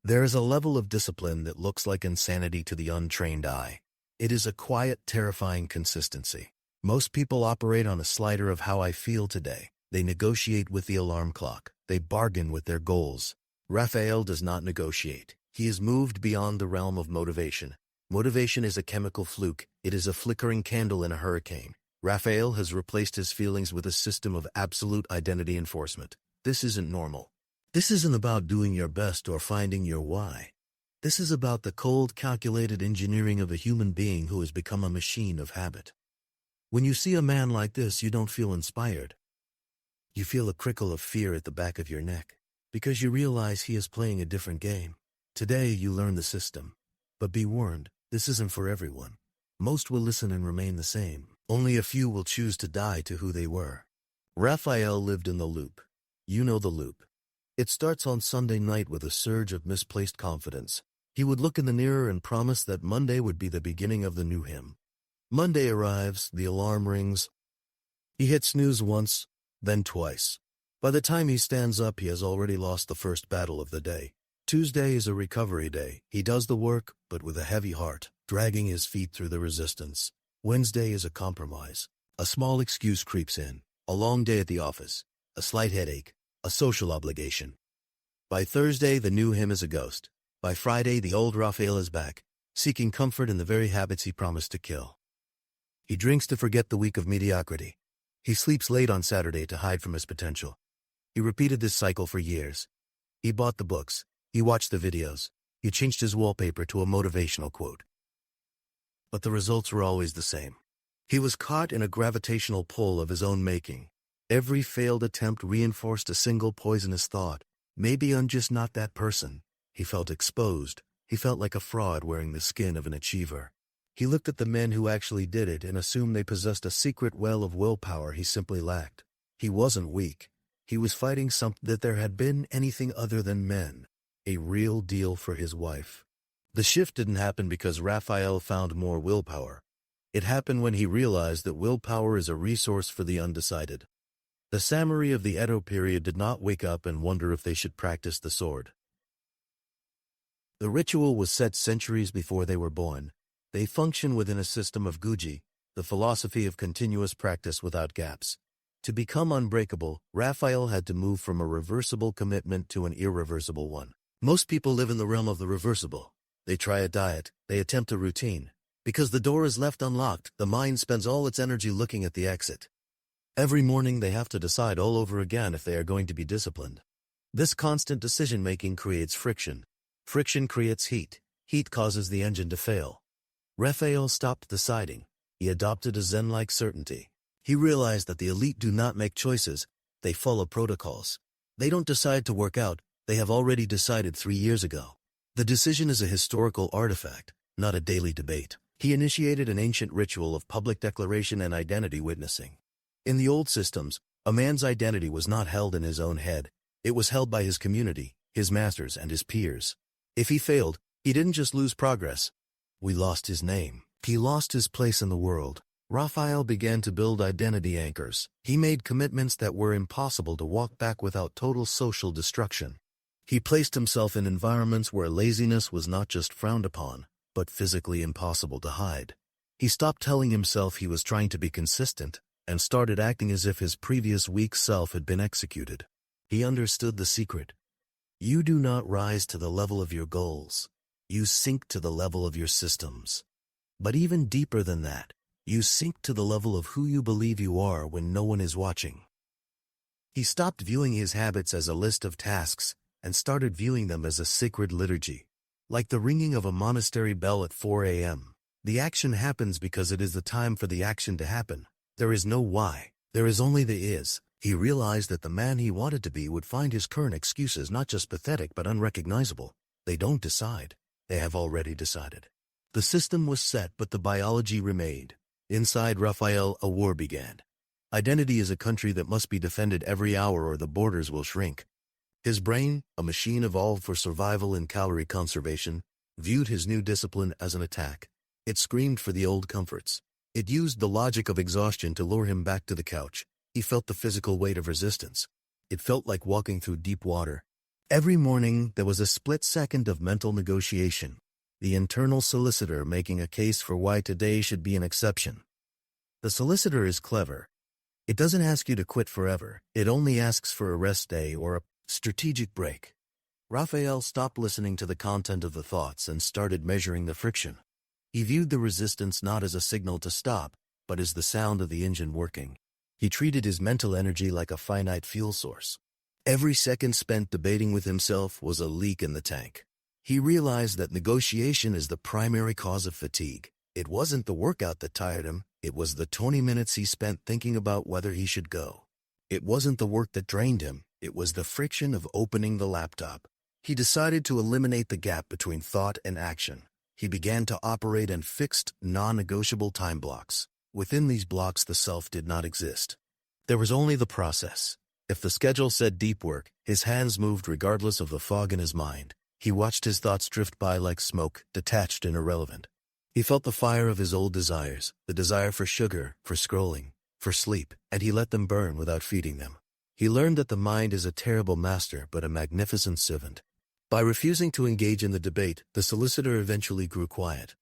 There is a level of discipline that looks like insanity to the untrained eye. It is a quiet, terrifying consistency. Most people operate on a slider of how I feel today. They negotiate with the alarm clock. They bargain with their goals. Raphael does not negotiate. He is moved beyond the realm of motivation. Motivation is a chemical fluke. It is a flickering candle in a hurricane. Raphael has replaced his feelings with a system of absolute identity enforcement. This isn't normal. This isn't about doing your best or finding your why. This is about the cold, calculated engineering of a human being who has become a machine of habit. When you see a man like this, you don't feel inspired. You feel a prickle of fear at the back of your neck, because you realize he is playing a different game. Today you learn the system. But be warned, this isn't for everyone. Most will listen and remain the same. Only a few will choose to die to who they were. Raphael lived in the loop. You know the loop. It starts on Sunday night with a surge of misplaced confidence. He would look in the mirror and promise that Monday would be the beginning of the new him. Monday arrives, the alarm rings. He hits snooze once, then twice. By the time he stands up, he has already lost the first battle of the day. Tuesday is a recovery day. He does the work, but with a heavy heart, dragging his feet through the resistance. Wednesday is a compromise. A small excuse creeps in. A long day at the office. A slight headache. A social obligation. By Thursday, the new him is a ghost. By Friday, the old Raphael is back, seeking comfort in the very habits he promised to kill. He drinks to forget the week of mediocrity. He sleeps late on Saturday to hide from his potential. He repeated this cycle for years. He bought the books. He watched the videos. He changed his wallpaper to a motivational quote. But the results were always the same. He was caught in a gravitational pull of his own making. Every failed attempt reinforced a single poisonous thought. Maybe I'm just not that person. He felt exposed. He felt like a fraud wearing the skin of an achiever. He looked at the men who actually did it and assumed they possessed a secret well of willpower he simply lacked. He wasn't weak. He was fighting something that there had been anything other than men. A real deal for his wife. The shift didn't happen because Raphael found more willpower. It happened when he realized that willpower is a resource for the undecided. The samurai of the Edo period did not wake up and wonder if they should practice the sword. The ritual was set centuries before they were born. They function within a system of Guji, the philosophy of continuous practice without gaps. To become unbreakable, Raphael had to move from a reversible commitment to an irreversible one. Most people live in the realm of the reversible. They try a diet, they attempt a routine. Because the door is left unlocked, the mind spends all its energy looking at the exit. Every morning they have to decide all over again if they are going to be disciplined. This constant decision-making creates friction. Friction creates heat. Heat causes the engine to fail. Raphael stopped deciding. He adopted a Zen-like certainty. He realized that the elite do not make choices, they follow protocols. They don't decide to work out, they have already decided 3 years ago. The decision is a historical artifact, not a daily debate. He initiated an ancient ritual of public declaration and identity witnessing. In the old systems, a man's identity was not held in his own head. It was held by his community, his masters, and his peers. If he failed, he didn't just lose progress. We lost his name. He lost his place in the world. Raphael began to build identity anchors. He made commitments that were impossible to walk back without total social destruction. He placed himself in environments where laziness was not just frowned upon, but physically impossible to hide. He stopped telling himself he was trying to be consistent, and started acting as if his previous weak self had been executed. He understood the secret. You do not rise to the level of your goals. You sink to the level of your systems. But even deeper than that, you sink to the level of who you believe you are when no one is watching. He stopped viewing his habits as a list of tasks and started viewing them as a sacred liturgy. Like the ringing of a monastery bell at 4 a.m. The action happens because it is the time for the action to happen. There is no why. There is only the is. He realized that the man he wanted to be would find his current excuses not just pathetic but unrecognizable. They don't decide. They have already decided. The system was set, but the biology remained. Inside Raphael, a war began. Identity is a country that must be defended every hour or the borders will shrink. His brain, a machine evolved for survival and calorie conservation, viewed his new discipline as an attack. It screamed for the old comforts. It used the logic of exhaustion to lure him back to the couch. He felt the physical weight of resistance. It felt like walking through deep water. Every morning, there was a split second of mental negotiation, the internal solicitor making a case for why today should be an exception. The solicitor is clever. It doesn't ask you to quit forever. It only asks for a rest day or a strategic break. Raphael stopped listening to the content of the thoughts and started measuring the friction. He viewed the resistance not as a signal to stop, but as the sound of the engine working. He treated his mental energy like a finite fuel source. Every second spent debating with himself was a leak in the tank. He realized that negotiation is the primary cause of fatigue. It wasn't the workout that tired him, it was the 20 minutes he spent thinking about whether he should go. It wasn't the work that drained him, it was the friction of opening the laptop. He decided to eliminate the gap between thought and action. He began to operate in fixed, non-negotiable time blocks. Within these blocks, the self did not exist. There was only the process. If the schedule said deep work, his hands moved regardless of the fog in his mind. He watched his thoughts drift by like smoke, detached and irrelevant. He felt the fire of his old desires, the desire for sugar, for scrolling, for sleep, and he let them burn without feeding them. He learned that the mind is a terrible master but a magnificent servant. By refusing to engage in the debate, the solicitor eventually grew quiet.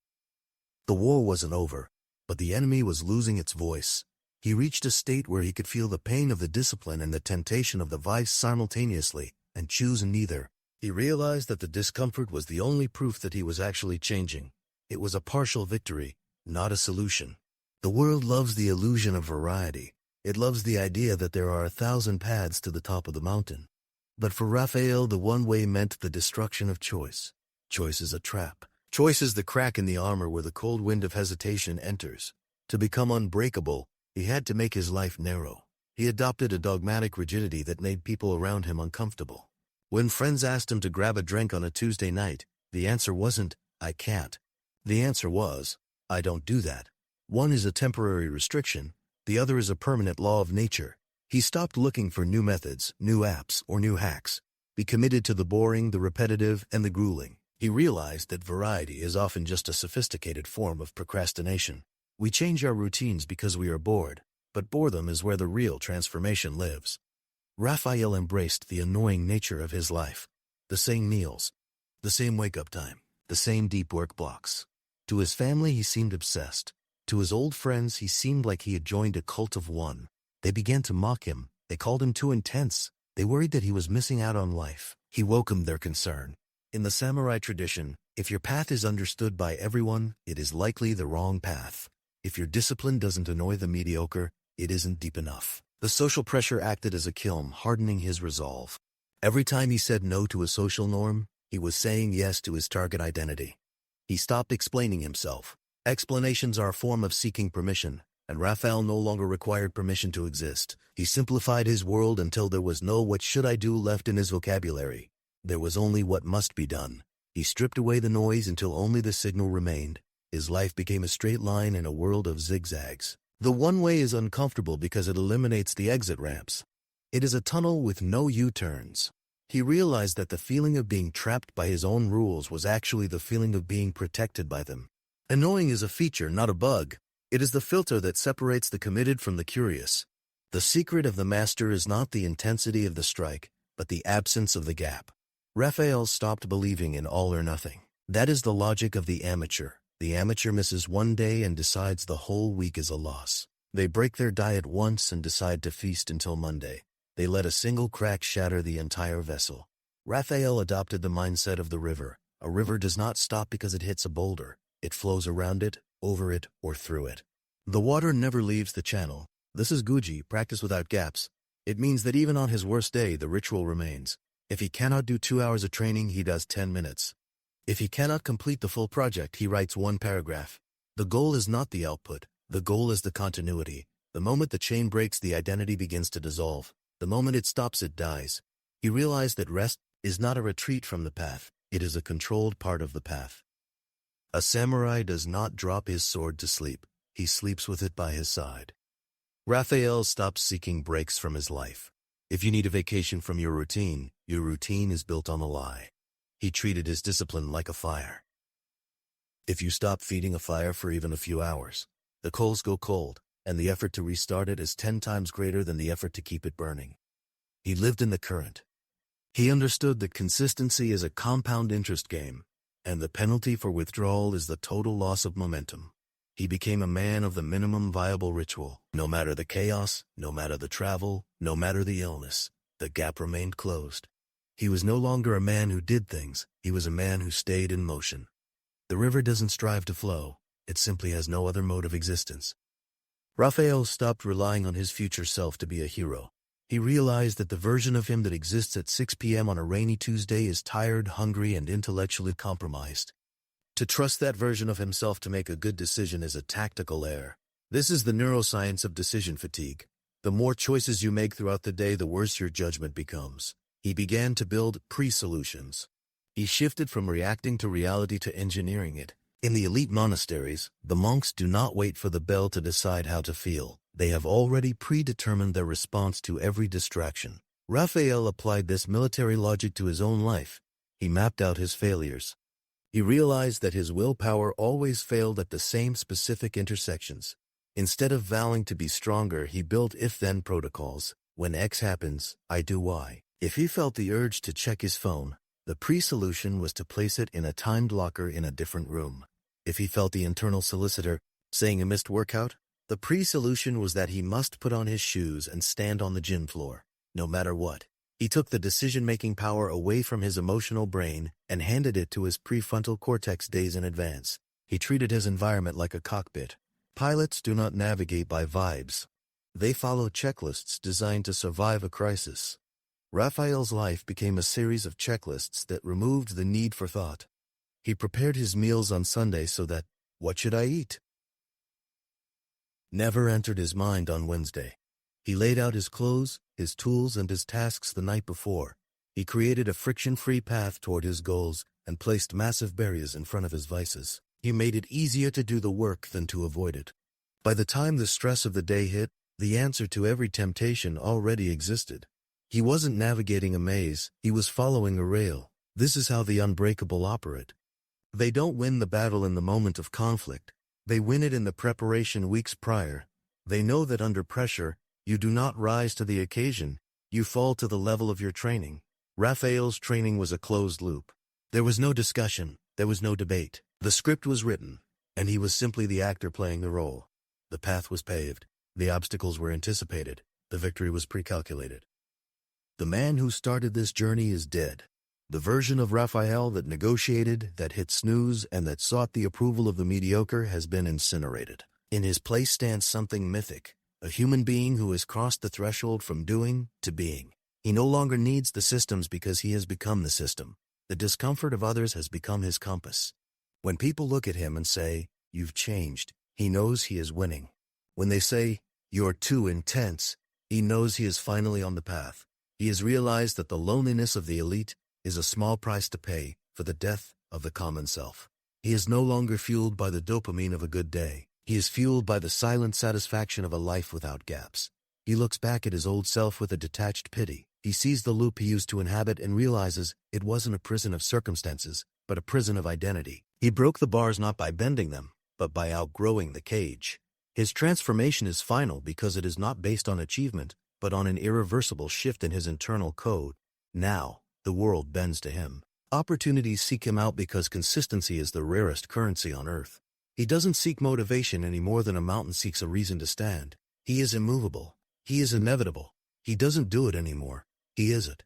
The war wasn't over, but the enemy was losing its voice. He reached a state where he could feel the pain of the discipline and the temptation of the vice simultaneously, and choose neither. He realized that the discomfort was the only proof that he was actually changing. It was a partial victory, not a solution. The world loves the illusion of variety. It loves the idea that there are 1,000 paths to the top of the mountain. But for Raphael, the one way meant the destruction of choice. Choice is a trap. Choice is the crack in the armor where the cold wind of hesitation enters. To become unbreakable, he had to make his life narrow. He adopted a dogmatic rigidity that made people around him uncomfortable. When friends asked him to grab a drink on a Tuesday night, the answer wasn't, "I can't." The answer was, "I don't do that." One is a temporary restriction, the other is a permanent law of nature. He stopped looking for new methods, new apps, or new hacks. He committed to the boring, the repetitive, and the grueling. He realized that variety is often just a sophisticated form of procrastination. We change our routines because we are bored, but boredom is where the real transformation lives. Raphael embraced the annoying nature of his life. The same meals, the same wake-up time, the same deep work blocks. To his family, he seemed obsessed. To his old friends, he seemed like he had joined a cult of one. They began to mock him. They called him too intense. They worried that he was missing out on life. He welcomed their concern. In the samurai tradition, if your path is understood by everyone, it is likely the wrong path. If your discipline doesn't annoy the mediocre, it isn't deep enough. The social pressure acted as a kiln, hardening his resolve. Every time he said no to a social norm, he was saying yes to his target identity. He stopped explaining himself. Explanations are a form of seeking permission, and Raphael no longer required permission to exist. He simplified his world until there was no "what should I do" left in his vocabulary. There was only what must be done. He stripped away the noise until only the signal remained. His life became a straight line in a world of zigzags. The one way is uncomfortable because it eliminates the exit ramps. It is a tunnel with no U-turns. He realized that the feeling of being trapped by his own rules was actually the feeling of being protected by them. Annoying is a feature, not a bug. It is the filter that separates the committed from the curious. The secret of the master is not the intensity of the strike, but the absence of the gap. Raphael stopped believing in all or nothing. That is the logic of the amateur. The amateur misses one day and decides the whole week is a loss. They break their diet once and decide to feast until Monday. They let a single crack shatter the entire vessel. Raphael adopted the mindset of the river. A river does not stop because it hits a boulder. It flows around it, over it, or through it. The water never leaves the channel. This is Guji, practice without gaps. It means that even on his worst day, the ritual remains. If he cannot do 2 hours of training, he does 10 minutes. If he cannot complete the full project, he writes 1 paragraph. The goal is not the output. The goal is the continuity. The moment the chain breaks, the identity begins to dissolve. The moment it stops, it dies. He realized that rest is not a retreat from the path. It is a controlled part of the path. A samurai does not drop his sword to sleep. He sleeps with it by his side. Raphael stopped seeking breaks from his life. If you need a vacation from your routine is built on a lie. He treated his discipline like a fire. If you stop feeding a fire for even a few hours, the coals go cold, and the effort to restart it is 10 times greater than the effort to keep it burning. He lived in the current. He understood that consistency is a compound interest game, and the penalty for withdrawal is the total loss of momentum. He became a man of the minimum viable ritual. No matter the chaos, no matter the travel, no matter the illness, the gap remained closed. He was no longer a man who did things, he was a man who stayed in motion. The river doesn't strive to flow, it simply has no other mode of existence. Raphael stopped relying on his future self to be a hero. He realized that the version of him that exists at 6 p.m. on a rainy Tuesday is tired, hungry, and intellectually compromised. To trust that version of himself to make a good decision is a tactical error. This is the neuroscience of decision fatigue. The more choices you make throughout the day, the worse your judgment becomes. He began to build pre-solutions. He shifted from reacting to reality to engineering it. In the elite monasteries, the monks do not wait for the bell to decide how to feel. They have already predetermined their response to every distraction. Raphael applied this military logic to his own life. He mapped out his failures. He realized that his willpower always failed at the same specific intersections. Instead of vowing to be stronger, he built if-then protocols. When X happens, I do Y. If he felt the urge to check his phone, the pre-solution was to place it in a timed locker in a different room. If he felt the internal solicitor saying a missed workout, the pre-solution was that he must put on his shoes and stand on the gym floor, no matter what. He took the decision-making power away from his emotional brain and handed it to his prefrontal cortex days in advance. He treated his environment like a cockpit. Pilots do not navigate by vibes. They follow checklists designed to survive a crisis. Raphael's life became a series of checklists that removed the need for thought. He prepared his meals on Sunday so that, what should I eat? Never entered his mind on Wednesday. He laid out his clothes, his tools, and his tasks the night before. He created a friction-free path toward his goals and placed massive barriers in front of his vices. He made it easier to do the work than to avoid it. By the time the stress of the day hit, the answer to every temptation already existed. He wasn't navigating a maze, he was following a rail. This is how the Unbreakable operate. They don't win the battle in the moment of conflict. They win it in the preparation weeks prior. They know that under pressure, you do not rise to the occasion, you fall to the level of your training. Raphael's training was a closed loop. There was no discussion, there was no debate. The script was written, and he was simply the actor playing the role. The path was paved, the obstacles were anticipated, the victory was pre-calculated. The man who started this journey is dead. The version of Raphael that negotiated, that hit snooze, and that sought the approval of the mediocre has been incinerated. In his place stands something mythic, a human being who has crossed the threshold from doing to being. He no longer needs the systems because he has become the system. The discomfort of others has become his compass. When people look at him and say, "You've changed," he knows he is winning. When they say, "You're too intense," he knows he is finally on the path. He has realized that the loneliness of the elite is a small price to pay for the death of the common self. He is no longer fueled by the dopamine of a good day. He is fueled by the silent satisfaction of a life without gaps. He looks back at his old self with a detached pity. He sees the loop he used to inhabit and realizes it wasn't a prison of circumstances, but a prison of identity. He broke the bars not by bending them, but by outgrowing the cage. His transformation is final because it is not based on achievement, but on an irreversible shift in his internal code. Now, the world bends to him. Opportunities seek him out because consistency is the rarest currency on earth. He doesn't seek motivation any more than a mountain seeks a reason to stand. He is immovable. He is inevitable. He doesn't do it anymore. He is it.